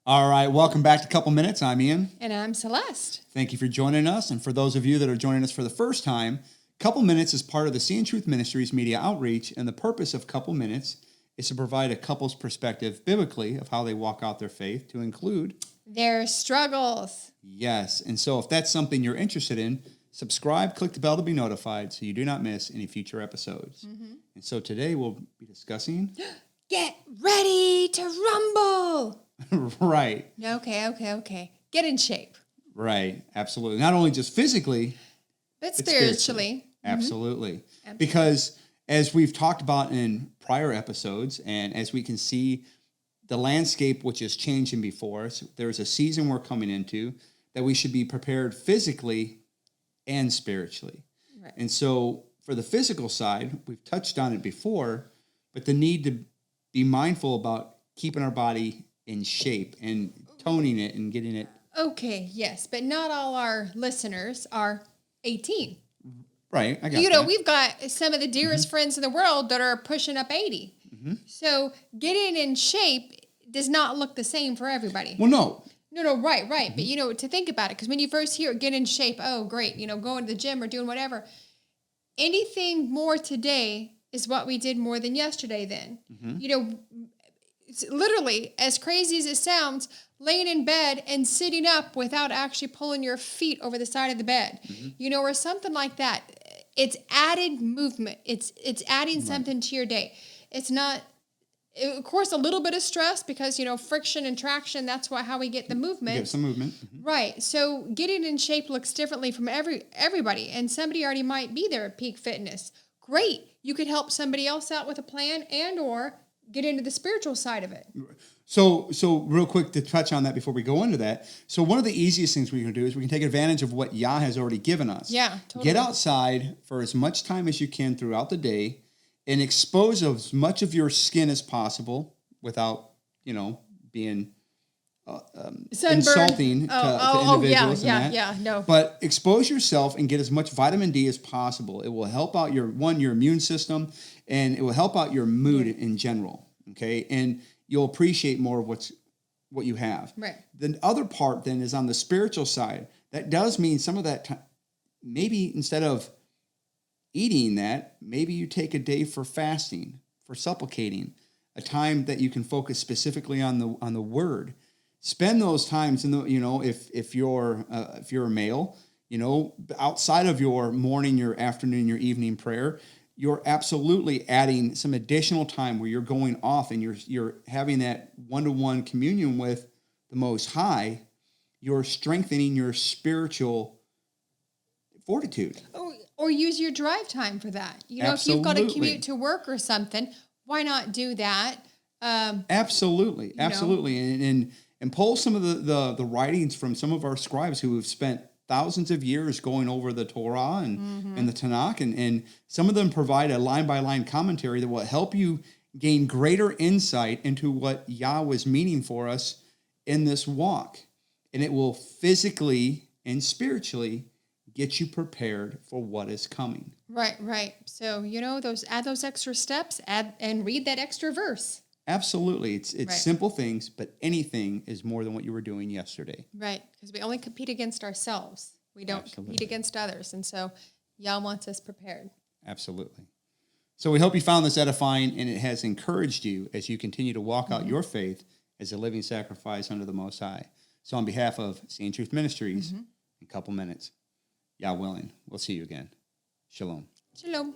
All right, welcome back to Couple Minutes. I'm Ian. And I'm Celeste. Thank you for joining us. And for those of you that are joining us for the first time, Couple Minutes is part of the CIAN Truth Ministries media outreach, and the purpose of Couple Minutes is to provide a couple's perspective biblically of how they walk out their faith, to include their struggles. Yes, and so if that's something you're interested in, subscribe, click the bell to be notified so you do not miss any future episodes. And so today we'll be discussing... Get ready to rumble! Right. Okay. Get in shape. Right, absolutely. Not only just physically, but spiritually. Absolutely. Because as we've talked about in prior episodes, and as we can see the landscape which is changing before us, there's a season we're coming into that we should be prepared physically and spiritually. Right. And so for the physical side, we've touched on it before, but the need to be mindful about keeping our body in shape and toning it and getting it. Okay, yes, but not all our listeners are 18. Right, I got that. We've got some of the dearest friends in the world that are pushing up 80. So getting in shape does not look the same for everybody. Well, no. No, right. But, to think about it, because when you first hear get in shape, oh, great, going to the gym or doing whatever. Anything more today is what we did more than yesterday then. It's literally, as crazy as it sounds, laying in bed and sitting up without actually pulling your feet over the side of the bed, or something like that. It's added movement. It's adding something to your day. It's not, of course, a little bit of stress because, friction and traction, that's how we get the movement. Get some movement. Right. So getting in shape looks differently from everybody. And somebody already might be there at peak fitness. Great. You could help somebody else out with a plan and or get into the spiritual side of it. So real quick to touch on that before we go into that. So one of the easiest things we can do is we can take advantage of what Yah has already given us. Yeah, totally. Get outside for as much time as you can throughout the day and expose as much of your skin as possible without, being insulting to individuals. No. But expose yourself and get as much vitamin D as possible. It will help out your immune system, and it will help out your mood in general. Okay, and you'll appreciate more of what you have. Right. The other part then is on the spiritual side. That does mean some of that time. Maybe instead of eating that, maybe you take a day for fasting, for supplicating, a time that you can focus specifically on the Word. Spend those times in the if you're a male, outside of your morning, your afternoon, your evening prayer, you're absolutely adding some additional time where you're going off and you're having that one-to-one communion with the Most High. You're strengthening your spiritual fortitude. Or use your drive time for that. If you've got to commute to work or something, why not do that? Absolutely. And pull some of the writings from some of our scribes who have spent thousands of years going over the Torah and the Tanakh, and some of them provide a line-by-line commentary that will help you gain greater insight into what Yah was meaning for us in this walk. And it will physically and spiritually get you prepared for what is coming. Right. So, add those extra steps, and read that extra verse. Absolutely. It's right. Simple things, but anything is more than what you were doing yesterday. Right, because we only compete against ourselves. We don't compete against others. And so Yah wants us prepared. Absolutely. So we hope you found this edifying and it has encouraged you as you continue to walk out your faith as a living sacrifice unto the Most High. So on behalf of CIAN Truth Ministries, in a couple minutes, Yah willing, we'll see you again. Shalom. Shalom.